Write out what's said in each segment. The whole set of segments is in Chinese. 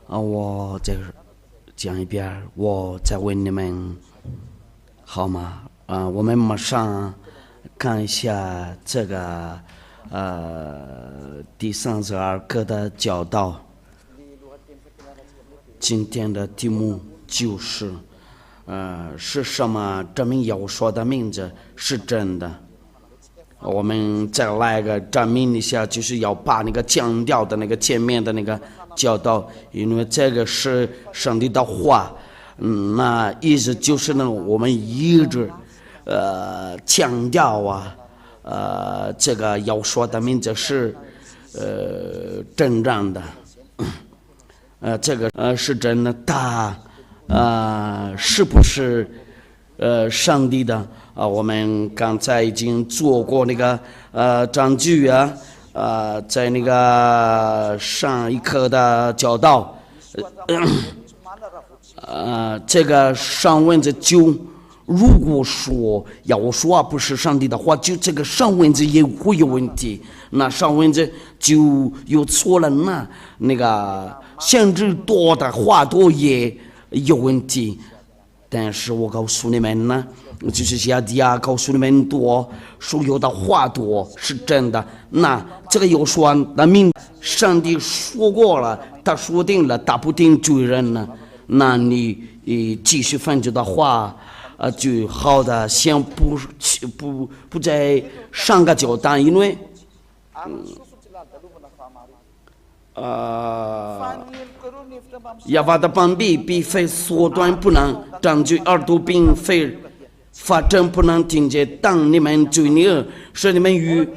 我再讲一遍，我再问你们好吗？我们马上看一下这个第32课的教导。今天的题目就是是什么证明耶和华的名字是真的？我们再来个证明一下，就是要把那个强调的那个前面的那个教导，因为这个是上帝的话，那意思就是呢，我们一直强调这个要说的名字是真正的，这个是真的，他是不是上帝的？我们刚才已经做过那个证据在那个上一课的教导，这个上文字就如果说要说不是上帝的话，就这个上文字也会有问题，那上文字就有错了，那个限制多的话多也有问题。但是我告诉你们呢，就是下底告诉你们多，所有的话多是真的。那这个有说的名，上帝说过了，他说定了，他不定罪人呢。那你继续犯罪的话，就好的，先不再上个教单，因为耶和华的膀臂并非缩短不能张嘴，耳朵并非发声不能听见。当你们罪孽使你们与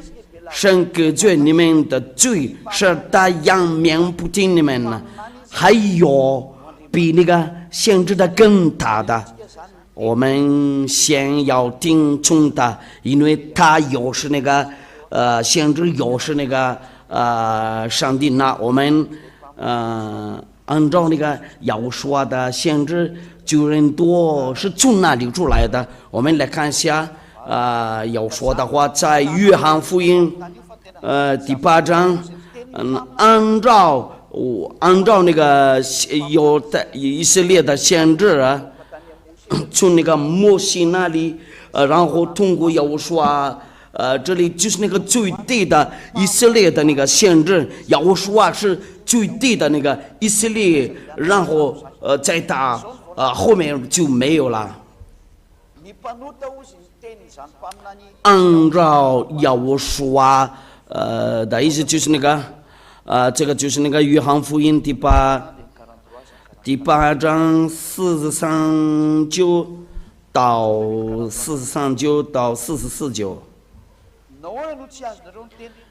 神隔绝，你们的罪是他仰面不听你们呢。还有比那个限制的更大的，我们先要听从他，因为他又是那个限制，又是那个上帝。那我们按照那个要说的限制，罪人多是从哪里出来的？我们来看一下要说的话，在约翰福音第8章，按照那个有的以色列的先知从那个摩西那里，然后通过要说这里就是那个最低的以色列的那个先知，要说是最低的那个以色列，然后在他后面就没有了。按照要说的意思就是那个这个就是那个约翰福音第八章43到44。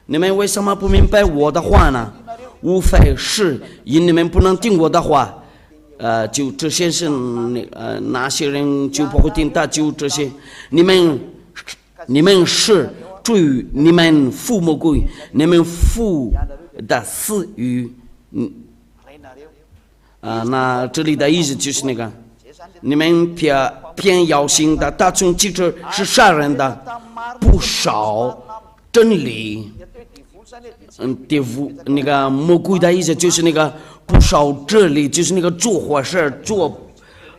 你们为什么不明白我的话呢？无非是因你们不能听我的话。就这些是哪些人就不会听他，就这些。你们是追你们父母归，你们父的私欲。那这里的意思就是那个，你们偏要信的大众记者是杀人的，不少真理。地府那个魔鬼的意思就是那个不少真理，就是那个做坏事，做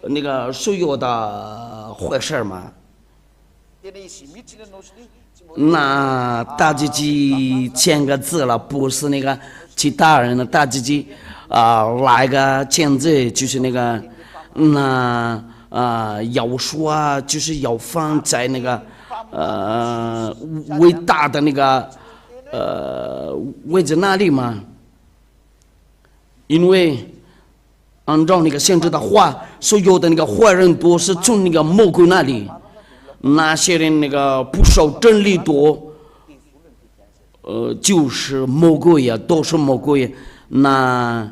那个所有的坏事嘛。那大自己签个字了，不是那个其他人的大自己来个签字，就是那个要说就是要放在那个伟大的那个位置那里嘛。因为按照那个限制的话，所有的那个坏人都是从那个魔鬼那里，那些人那个不守真理多，就是魔鬼呀，都是魔鬼。那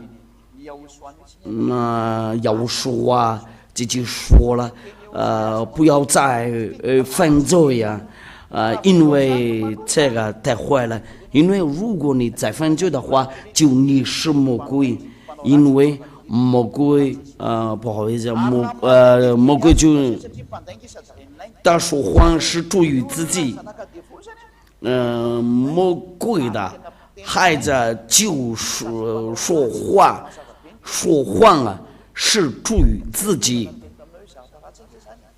要说自己说了，不要再犯罪呀，因为这个太坏了。因为如果你再犯罪的话，就你是魔鬼，因为魔鬼不好意思，魔鬼就他说谎是出于自己，魔鬼的孩子就说话说谎啊，是出于自己。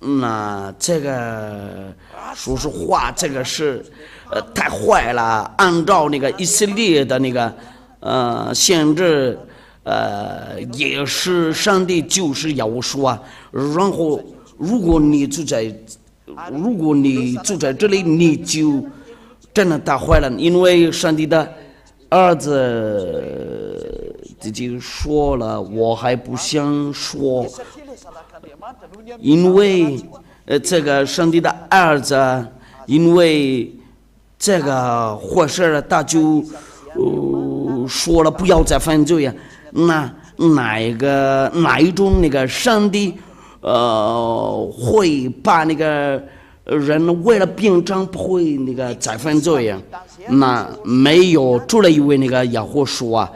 那这个说实话，这个是太坏了。按照那个以色列的那个限制，也是上帝就是要说啊，然后如果你住在这里，你就真的太坏了，因为上帝的儿子自己说了，我还不想说。因为这个上帝的儿子，因为这个坏事他就说了不要再犯罪呀。哪一种那个上帝会把那个人为了变长不会那个再犯罪呀？那没有，除了一位那个耶和华，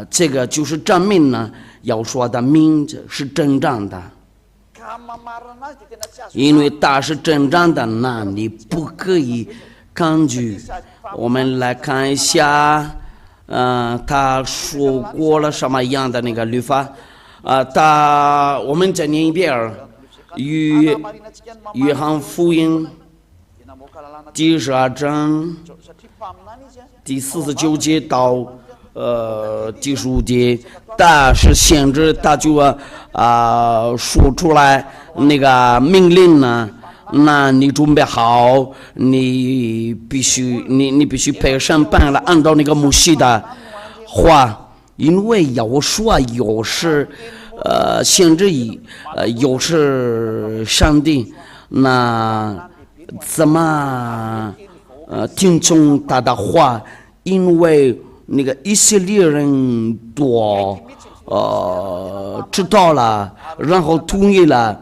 这个就是证明呢。要说的名字是真正的，因为他是真正的，那你不可以抗拒。我们来看一下，他说过了什么样的那个律法？我们再念一遍，约翰福音第12章第49节到第15节。但是限制他就说出来那个命令呢，那你准备好，你必须陪审判了，按照那个摩西的话，因为要说有是限制有是上帝，那怎么听从他的话？因为那个以色列人多知道了，然后同意了，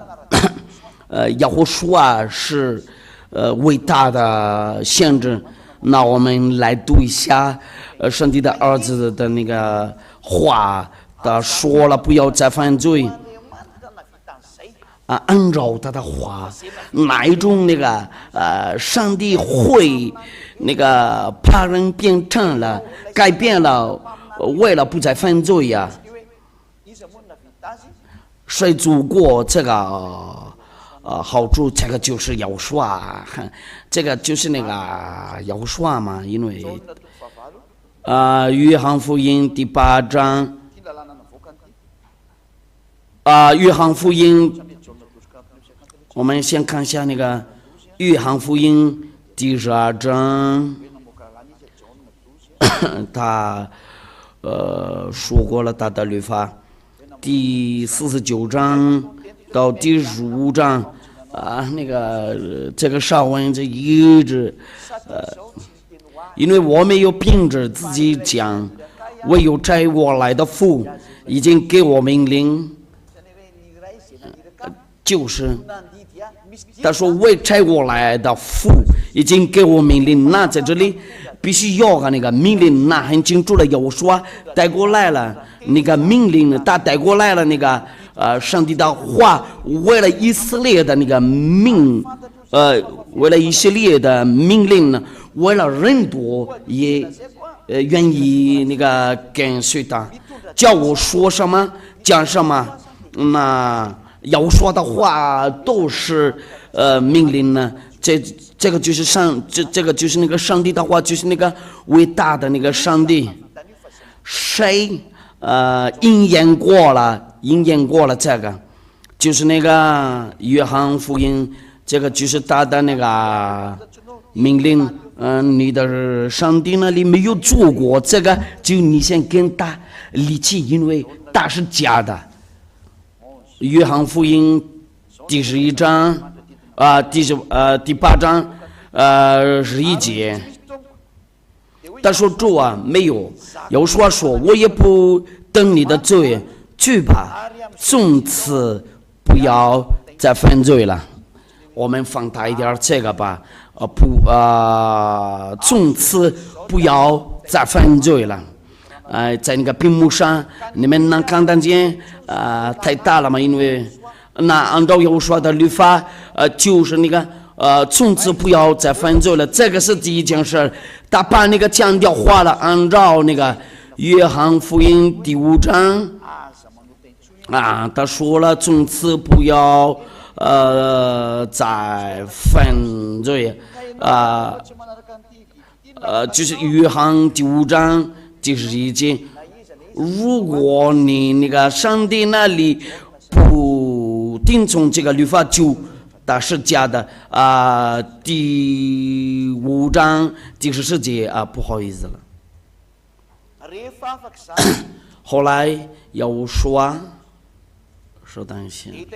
耶和华是伟大的限制。那我们来读一下上帝的儿子的那个话，他说了不要再犯罪。按照他的话，哪一种那个上帝会那个把人变成了改变了，为了不再犯罪呀？谁做过这个好处？这个就是要说，这个就是那个要说嘛，因为约翰福音第8章约翰福音。我们先看一下那个约翰福音第12章，他说过了他的律法，第49章到第15章那个这个上文这一直因为我没有凭着自己讲，唯有差我来的父已经给我命令，就是他说为差我来的父已经给我命令，那在这里必须要那个命令，那很清楚了。有说带过来了那个命令，他带过来了那个上帝的话，为了以色列的那个为了以色列的命令呢，为了人多也愿意那个跟随他，叫我说什么讲什么，那要说的话都是命令呢。这个就是这个就是那个上帝的话，就是那个伟大的那个上帝，谁应验过了这个，就是那个约翰福音，这个就是他的那个命令。你的上帝那里没有做过这个，就你先跟他离弃，因为他是假的。约翰福音第11章第8章11节，他说主啊，没有，有说我也不等你的罪，去吧，从此不要再犯罪了。我们放大一点这个吧，从此不要再犯罪了。在那个屏幕上你们能看得见太大了吗？因为那按照有说的律法就是那个从此不要再犯罪了，这个是第一件事。他把那个强调化了，按照那个约翰福音第5章啊，他说了，从此不要再犯罪啊。就是约翰第5章第11节，如果你那个上帝那里不听从这个律法，就他是假的啊。第5章第14节啊，不好意思了。后来又说。说担心。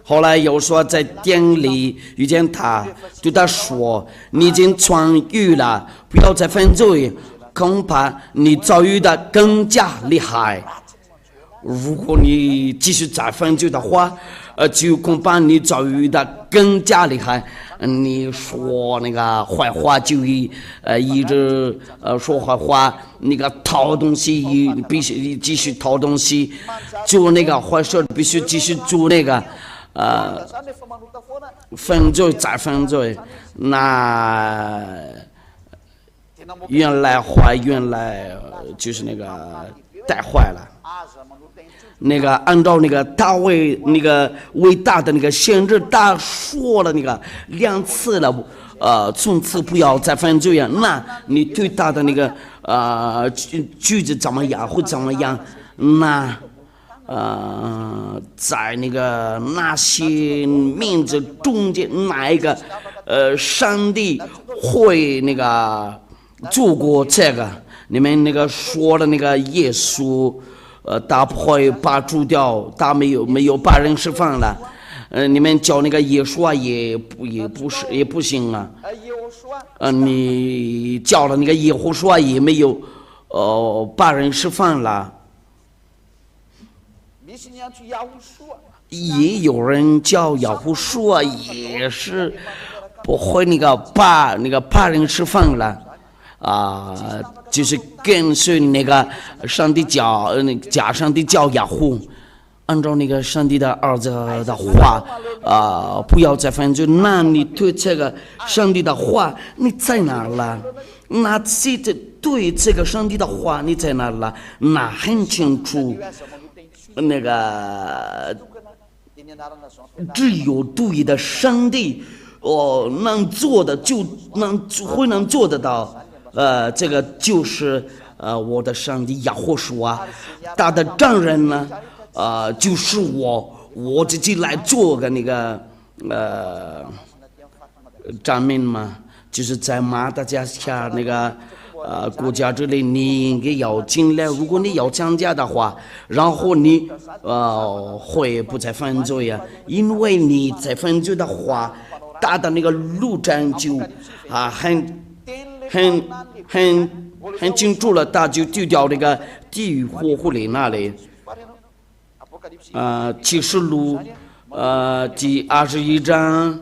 后来又说在店里遇见他，对他说：“你已经痊愈了，不要再犯罪，恐怕你遭遇的更加厉害。如果你继续再犯罪的话，就恐怕你遭遇的更加厉害。你说那个坏话就一直说坏话，那个偷东西你必须继续偷东西，做那个坏事必须继续做那个犯罪再犯罪，那原来就是那个带坏了。”那个按照那个大卫那个伟大的那个先知，他说了那个2次了，从此不要再犯罪啊。那你对他的那个句子怎么样会怎么样？那在那个那些名字中间，哪一个上帝会那个做过这个？你们那个说的那个耶稣。他不会把除掉，他没有把人释放了。你们叫那个耶稣啊，也不行啊。你叫了那个耶和华也没有把人释放了。也有人叫耶和华，也是不会那个把人释放了啊。就是跟随那个上帝教，加上帝教雅虎，按照那个上帝的儿子的话，不要再犯罪。那你对这个上帝的话，你在哪了？那对这个上帝的话，你在哪了？那很清楚，那个只有对的上帝，能做的就能做得到。这个就是我的上帝亚霍书啊，他的证人呢，就是我自己来做个那个证明嘛，就是在马达加斯加那个国家这里，你应该要进来。如果你要参加的话，然后你会不再犯罪呀，因为你在犯罪的话，他的那个路程就很清楚了，他就丢掉那个地狱火狐狸那里。启示录第21章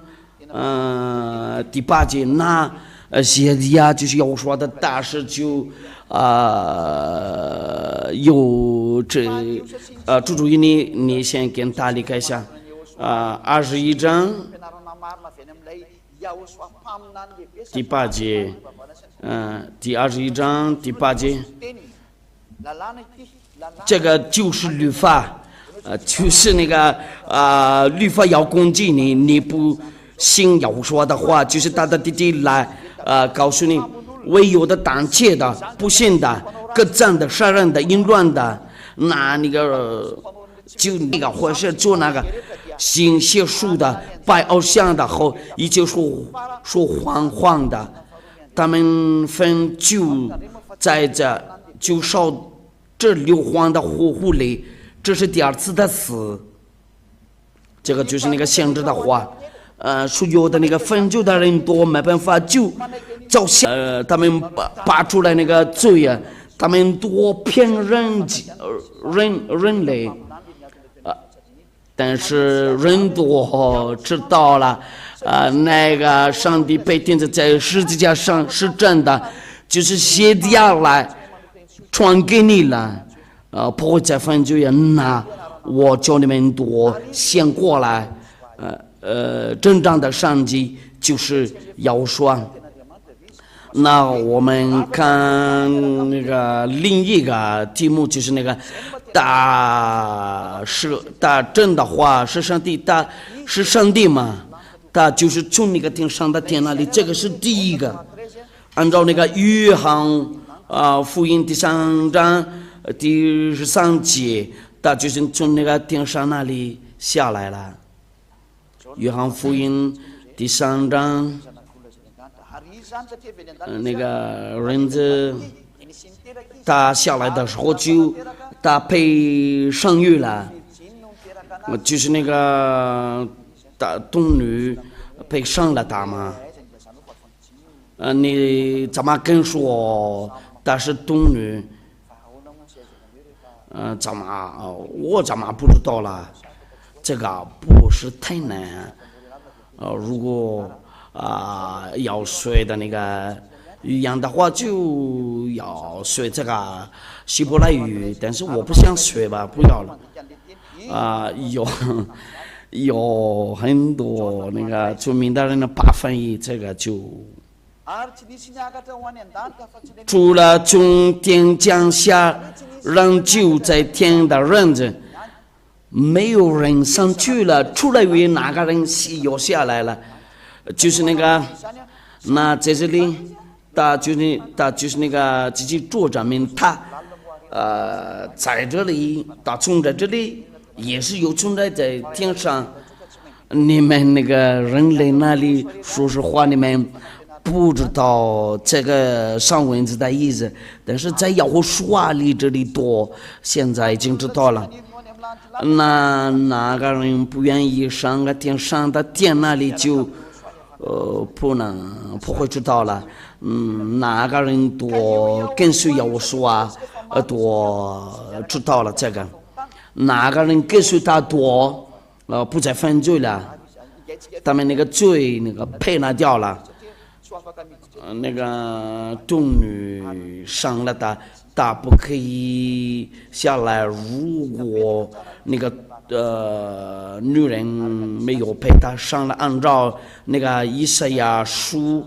第8节，那些呀就是要说的大事就有这注意你先跟他离开一下21章第8节。第21章第8节，这个就是律法，就是那个律法要攻击你，你不信要说的话，就是他的弟弟来告诉你，唯有的胆怯的、不信的、各占的、杀人的、淫乱的，那个就那个或是做那个行邪术的、拜偶像的和一切说谎话的。他们分就在就烧这硫磺的火湖里，这是第2次的死。这个就是那个先知的话，所有的那个分就的人多没办法就照相，他们拔出来那个罪啊，他们多骗人类，但是人多知道了。那个上帝被钉子在十字架上是真的，就是写下来传给你了，不会再犯罪呀。那我叫你们多先过来，真正的上帝就是要说，那我们看那个另一个题目，就是那个大真的话是上帝，大是上帝嘛？大就是从那个天上的天那里，这个是第一个。按照那个约翰福音第3章第13节，大就是从那个天上那里下来了。约翰福音第3章。那个人子他下来的时候就他被生育了，就是那个大童女被生了他嘛。你怎么跟说他是童女？我怎么不知道了？这个不是太难。如果要学的那个语言的话，就要学这个希伯来语，但是我不想学吧，不要了。有很多那个著名的人的把翻译，这个就除了从天降下仍旧在天的人子，没有人上去了，除了为哪个人又下来了。就是那个，那在这里，他就是那个自己作者们，他在这里，他存在这里，也是有存在在天上。你们那个人类那里，说实话，你们不知道这个上文字的意思，但是在要说里这里多，现在已经知道了。哪个人不愿意上个天上的天那里就。不会知道了。哪个人多跟随要说多知道了这个。哪个人跟随他多，不再犯罪了，他们那个罪那个配拿掉了。那个童女上了他不可以下来。如果那个女人没有陪他上了，按照那个以赛亚书，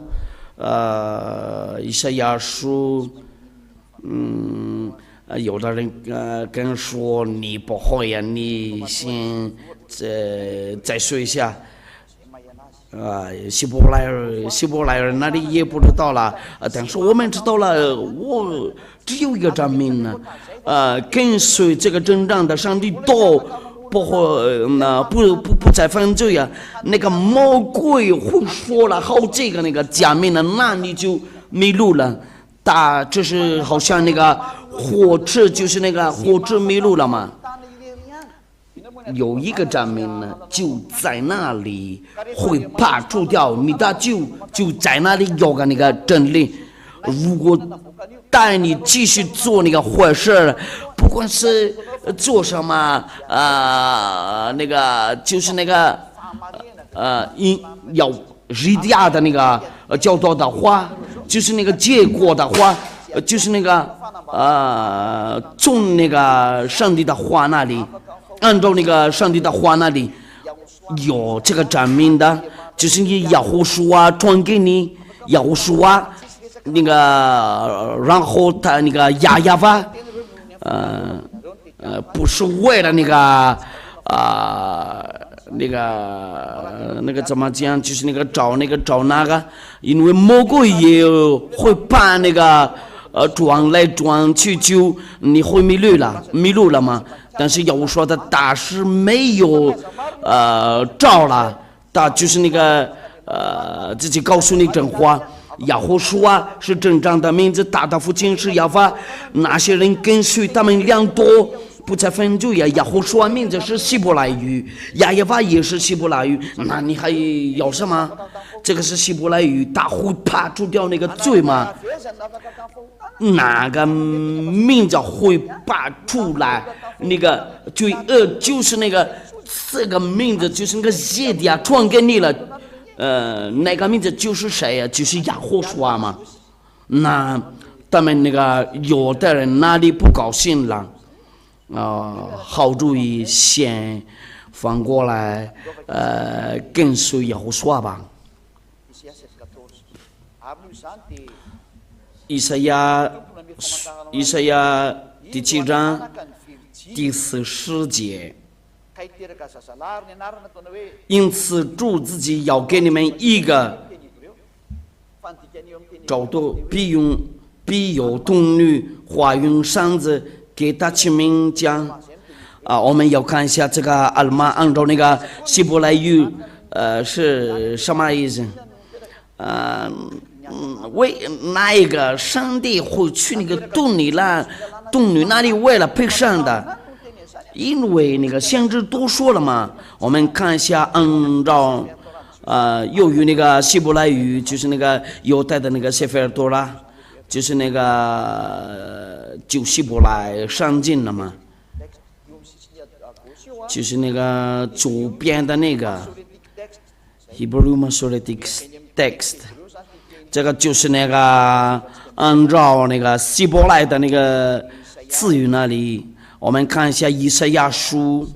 有的人跟说你不会呀，你先再说一下。希伯来人那里也不知道了，但是我们知道了，我只有一个证明呢，跟随这个真正的上帝都不会不再犯罪啊。那个魔鬼会说了好几个那个假名呢，那你就迷路了。这是好像那个火车，就是那个火车迷路了嘛。有一个证明呢，就在那里会拔除掉你的就在那里有个那个真理。如果带你继续做那个坏事，不管是做什么那个就是那个要日亚的那个教导的话，就是那个结果的话，就是那个从那个上帝的话那里。按照那个上帝的话那里有这个证明的，就是你耶和华传给你耶和华那个，然后他那个亚法不是为了那个怎么讲，就是那个找那个，因为魔鬼也会把那个转来转去，就你会迷路了吗？但是要说的大是没有照了，他就是那个自己告诉你真话。耶和华是真正的名字，他的父亲是亚法，那些人跟随他们良多，不再犯罪呀。耶和华名字是希伯来语，亚法也是希伯来语，那你还要什么？这个是希伯来语，他会拔除掉那个罪吗？哪个名字会拔出来那个罪恶？就是那个这个名字，就是那个耶底传给你了。那个名字就是谁呀？就是耶和华嘛。那他们那个有的人哪里不高兴了？好主意先反过来跟随耶和华吧。以赛亚第7章第40节。因此，主自己要给你们一个找到必有童女怀孕生子，给他起名讲。我们要看一下这个阿尔玛，按照那个希伯来语，是什么意思？为哪一个上帝会去那个童女那里为了配上的？因为那个先知都说了嘛，我们看一下，按照由于那个希伯来语，就是那个犹太的那个谢菲尔多拉，就是那个就希伯来上经了嘛，就是那个左边的那个 Hebrew Masoretic Text， 这个就是那个按照那个希伯来的那个词语那里。我们看一下以赛亚书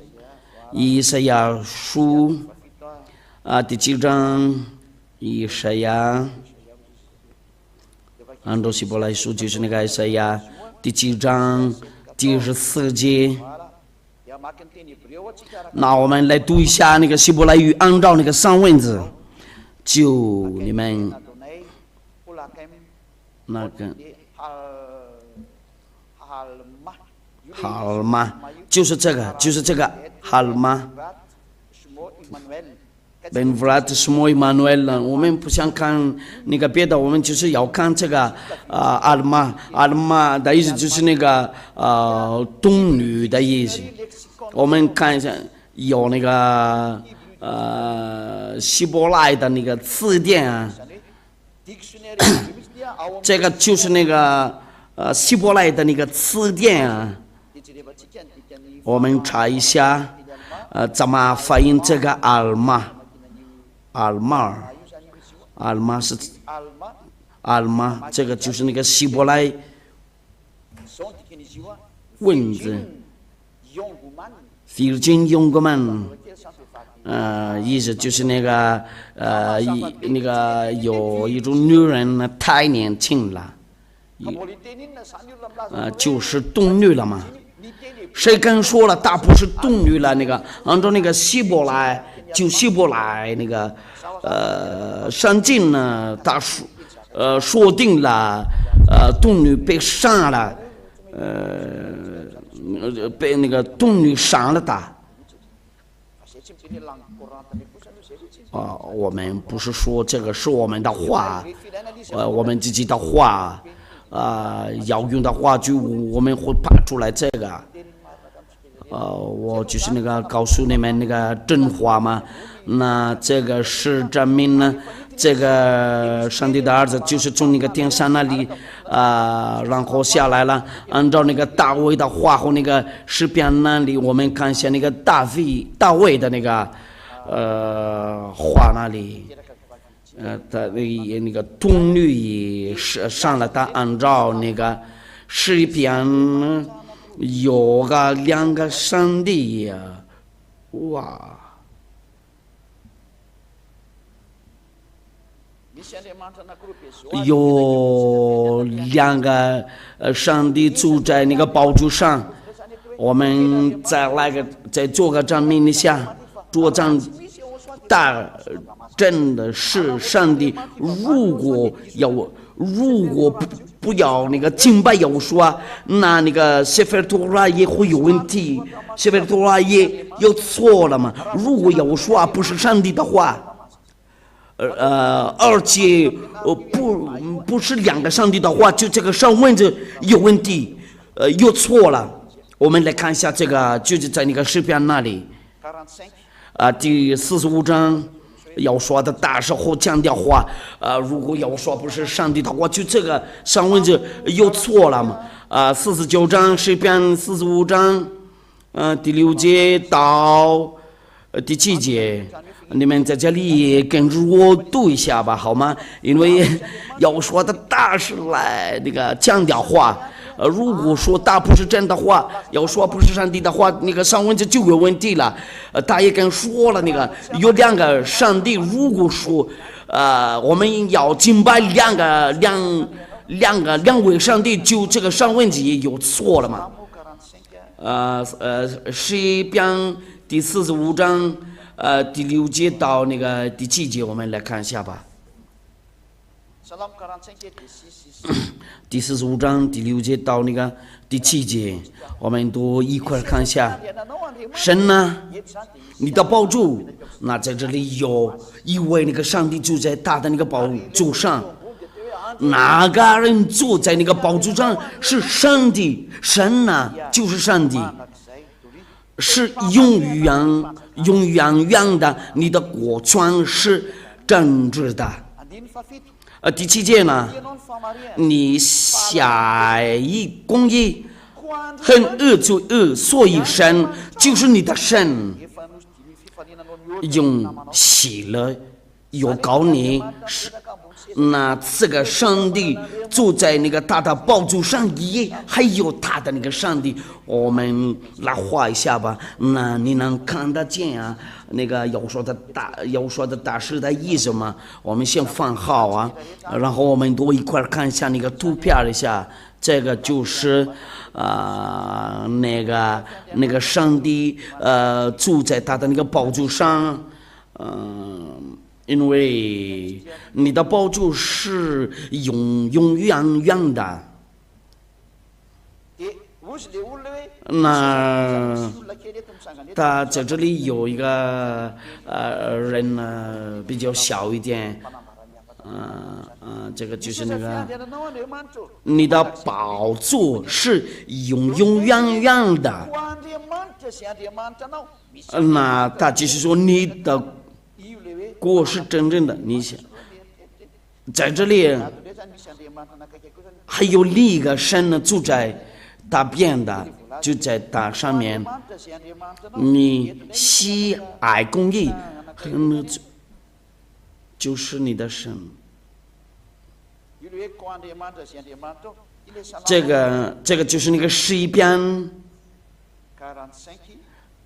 第7章，以赛亚，按照希伯来书就是那个以赛亚第7章第14节。那我们来读一下那个希伯来语，按照那个上文字，就你们那个。哈尔玛就是这个哈尔玛 Ben Vrat Shmo Emmanuel， 我们不想看那个别的，我们就是要看这个阿尔玛的意思就是那个童女的意思。我们看一下有那个希伯来的那个词典啊，这个就是那个希伯来的那个词典啊。我们查一下，怎么发音这个阿尔玛是阿尔玛，这个就是那个希伯来文字。Virgin young woman， 意思就是那个有一种女人呢太年轻了，就是童女了嘛。谁敢说了她不是童女了？那个按照那个希伯来那个上经呢，他说定了童女被杀了，被那个童女杀了他。我们不是说这个是我们的话，我们自己的话，要用的话就我们会拍出来这个。我就是那个告诉你们那个真话嘛，那这个是证明呢，这个上帝的儿子就是从那个天上那里然后下来了，按照那个大卫的话和那个诗篇那里，我们看一下那个大卫的那个话那里，他那个童女上了，他按照那个诗篇。有个两个上帝呀，哇！有两个上帝住在那个宝座上，我们再做个证明一下，做证大真的是上帝。如果不要那个敬拜耶和华，那个谢菲尔托拉也会有问题，谢菲尔托拉也有错了嘛。如果耶和华不是上帝的话，而且不是两个上帝的话，就这个上文字有问题，有错了。我们来看一下这个，就是在那个诗篇那里，第45章。要说的大时候强调话，如果要说不是上帝的话，就这个上文字有错了嘛？49章诗篇45章，第6节到第7节，你们在这里跟着我读一下吧，好吗？因为要说的大是来那个强调话。如果说他不是真的话，要说不是上帝的话，那个上文字就有问题了。他也跟说了，那个有两个上帝。如果说我们要敬拜两位上帝，就这个上问题有错了吗？诗篇第45章第6节到那个第7节，我们来看一下吧。第45章第6节到那个第7节，我们都一块看一下。神呢，你的宝座，那在这里有一位那个上帝住在他的那个宝座上，哪个人坐在那个宝座上是上帝，神呢就是上帝，是永远的，你的国权是正直的。第7节呢，你下一公义，很恶作恶，所以神就是你的神，用喜乐有高你，那这个上帝坐在那个他的宝座上，也还有他的那个上帝，我们来画一下吧。那你能看得见啊？那个要说的大师的意思吗？我们先放好啊，然后我们都一块看一下那个图片一下。这个就是那个上帝住在他的那个宝座上，因为你的宝座是永远的。那他在这里有一个人呢，比较小一点，这个就是那个你的宝座是永远的。那他就是说你的国是真正的，你想在这里还有另一个神呢住在他边的，就在他上面。你喜爱公义，就是你的神。这个就是那个诗篇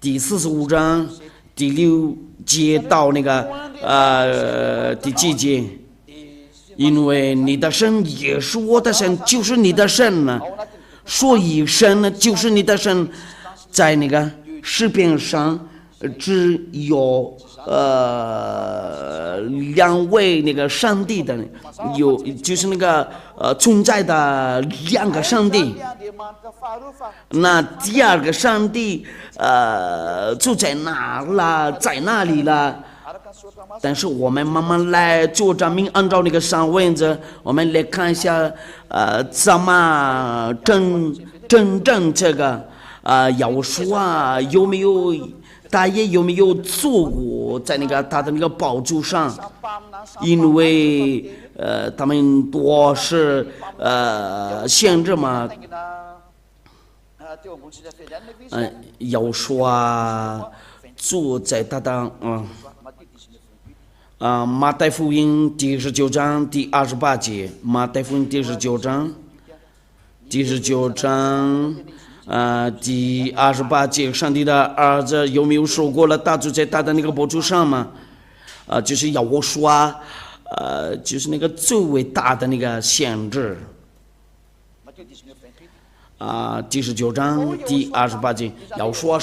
第45章第6节到那个第7节，因为你的神也是我的神，就是你的神呢，所以神呢就是你的神。在那个诗篇上只有2位那个上帝的，就是那个存在的2个上帝。那第2个上帝就在哪里了？但是我们慢慢来做证明，按照那个上文字，我们来看一下怎么真正这个要说他也有没有坐过在那个他的那个宝座上？因为他们多是限制嘛。要说坐在他的马太福音第19章第28节，马太福音第19章第28节，上帝的儿子有没有说过了？他就在他的那个宝座上嘛？就是要我说就是那个最伟大的那个限制。第19章第28节，要说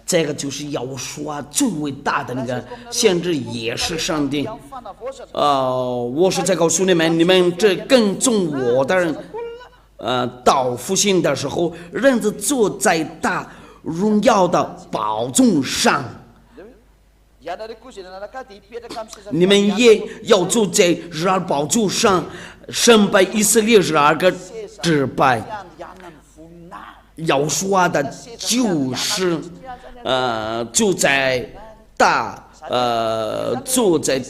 这个就是要说最伟大的那个限制也是上帝。我是在告诉你们这跟从我的人。到复兴的时候，人子坐在大荣耀的宝座上，你们也要坐在12宝座上，审判以色列12个支派。要说的就是坐在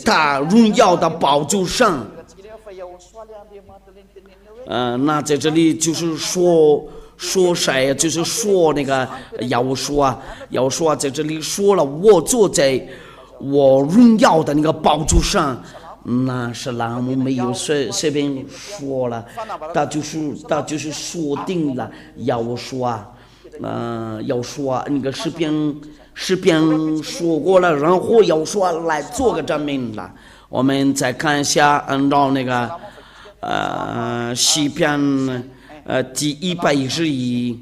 大荣耀的宝座上。那在这里就是说谁，就是说那个要说在这里说了，我坐在我荣耀的那个宝座上，那是栏目没有随便说了，他就是说定了要说那个诗篇说过了，然后要说来做个证明了。我们再看一下，按照那个诗篇第111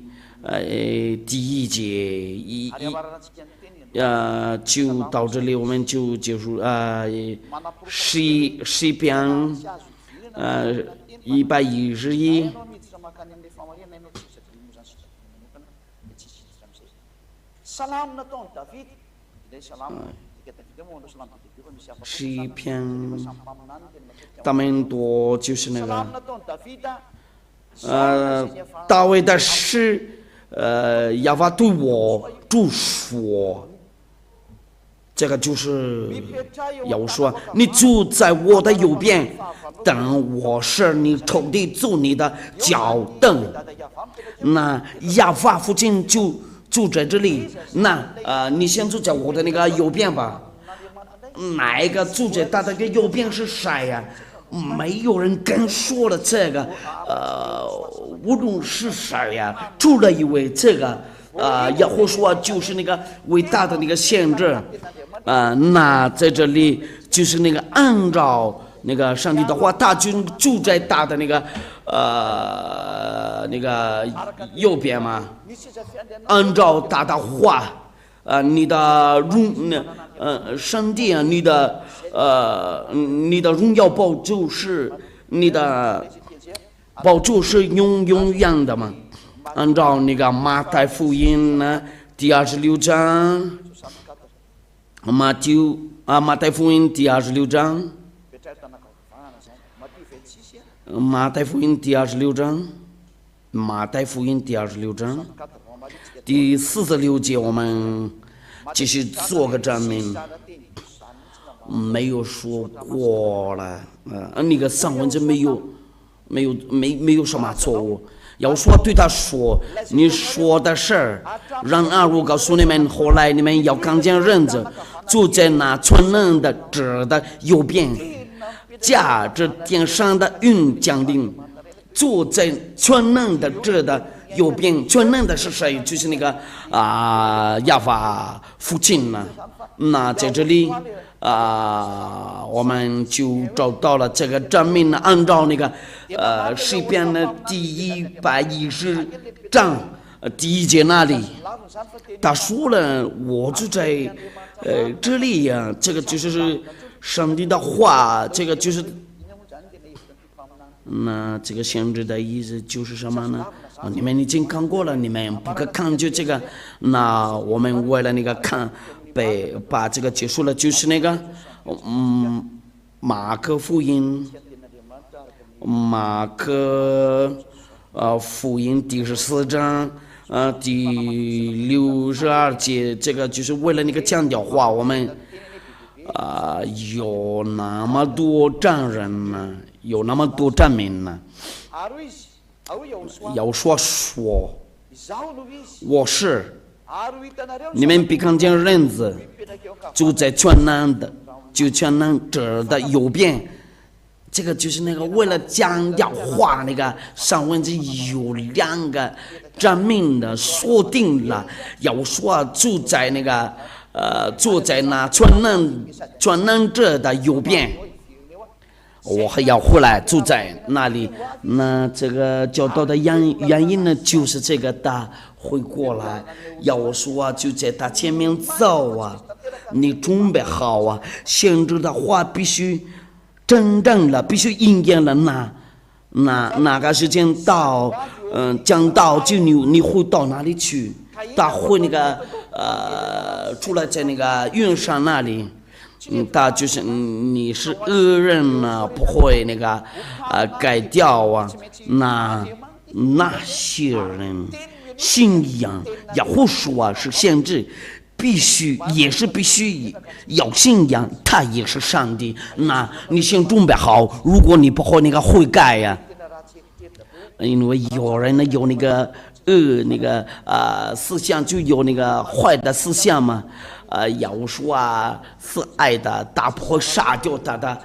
第1节就到这里，我们就结束诗篇111。诗篇他们多就是那个大卫的诗，亚法对我祝福，这个就是要说你住在我的右边，等我是你仇敌做你的脚凳。那亚法附近就住在这里，那你先住在我的那个右边吧。哪一个住在他的右边是谁呀？没有人敢说了这个，无论是谁呀，除了一位这个，也或说就是那个伟大的那个先知，那在这里就是那个按照那个上帝的话，他就住在他的那个右边嘛，按照他的话，你的上帝啊，你的荣耀宝座是你的宝座是永远的嘛？按照那个马太福音呢第26章，马太福音第26章，马太福音第26章，马太福音第26章第46节，我们继续做个证明，没有说过了，那个上文字没有什么错误。要说对他说，你说的事，然而我告诉你们，后来你们要看见人子住在那全能的者的右边，驾着天上的云降临，住在全能的者的右边。全能的是谁？就是那个亚法父亲呢。那在这里我们就找到了这个证明呢。按照那个诗篇的第110章第1节那里，他说了，我就在这里呀，这个就是上帝的话，这个就是那这个先知的意思就是什么呢？你们已经看过了，你们不可抗拒这个。那我们为了那个把这个结束了，就是那个马可福音第14章第62节，这个就是为了那个强调话，我们有那么多证人呢，有那么多证明呢。要说我是你们必看见人子就在全能者的右边，这个就是那个为了强调话，那个上文字有2个证明的锁定了，要说住在那个坐在那全能者的右边，我还要回来住在那里。那这个教导的原因呢，就是这个他会过来，要说就在他前面走啊，你准备好啊，先知的话必须真正了，必须应验了。那个时间到，讲到就你会到哪里去？他会那个出来在那个云上那里。他就是你是恶人呢，不会那个改掉啊。那些人信仰也或说是先知，必须要信仰他也是上帝。那你先准备好，如果你不会那个悔改呀，因为有人呢有那个思想，就有那个坏的思想嘛。要说是爱的，他不会杀掉他的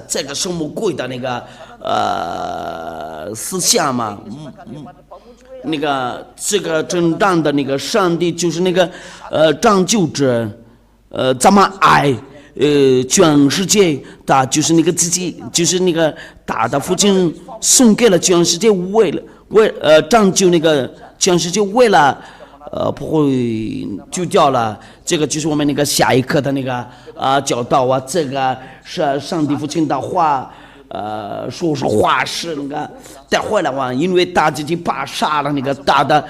这个什么鬼的那个思想嘛。那个这个真正的那个上帝就是那个拯救者，怎么爱全世界，他就是那个自己，就是那个他的父亲送给了全世界，为了拯救那个全世界，为了不会丢掉了。这个就是我们那个下一课的那个教导啊，这个是上帝父亲的话。说是话是那个带坏了嘛，因为他自己把杀了那个他的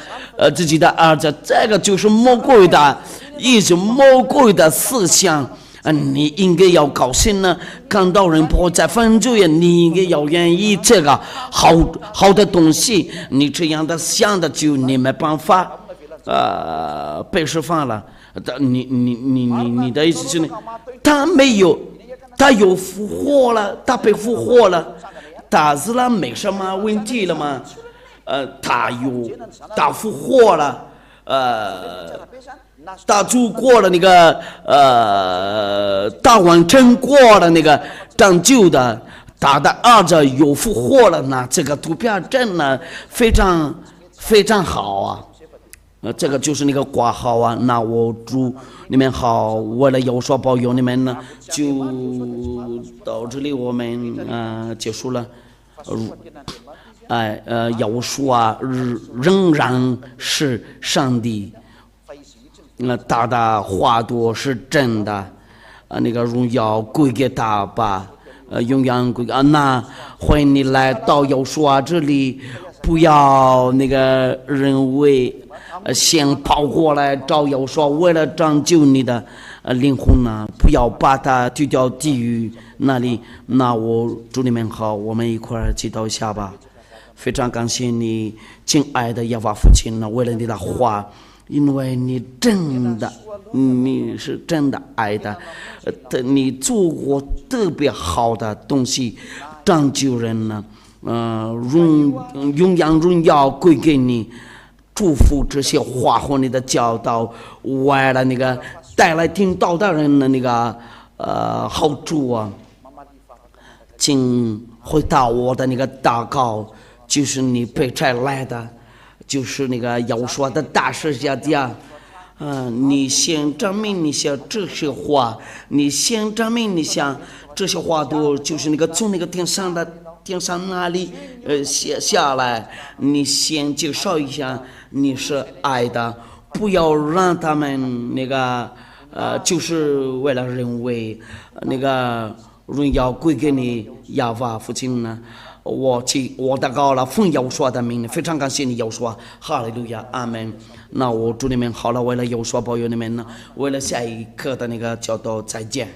自己的儿子，这个就是魔鬼的一种魔鬼的思想。你应该要高兴呢，看到人不会再犯罪，你应该要愿意这个好的东西，你这样的想的就你没办法被释放了。你的意思是呢？他没有。他有复活了，他被复活了，他死了没什么问题了吗？他复活了，他做过了那个他完成过了那个拯救的，他的儿子又复活了呢，这个图片真的非常非常好啊。这个就是那个挂号啊，那我祝你们好，为了有所保佑你们呢，就到这里我们结束了。要说啊，仍然是上帝，他的话多是真的，那个荣耀归给他吧，永远归那欢迎你来到要说啊这里，不要那个认为。先跑过来找要说，为了拯救你的灵魂呢，不要把它丢掉地狱那里。那我祝你们好，我们一块儿祈祷一下吧。非常感谢你，亲爱的耶和华父亲呢，为了你的话，因为你是真的爱的，你做过特别好的东西，拯救人呢，永远荣耀归给你。祝福这些话和你的教导，为了那个带来听到的人的那个好处啊，请回答我的那个祷告，就是你被差来的，就是那个要说的大事家家。你先证明一下这些话，你先证明一下这些话都就是那个从那个天上那里下来，你先介绍一下你是爱的，不要让他们那个就是为了认为那个荣耀归给你耶和华父亲呢。我祷告了，奉耶和华的名，非常感谢你耶和华，哈利路亚，阿门。那我祝你们好了，为了耶和华保佑你们呢，为了下一课的那个教导，再见。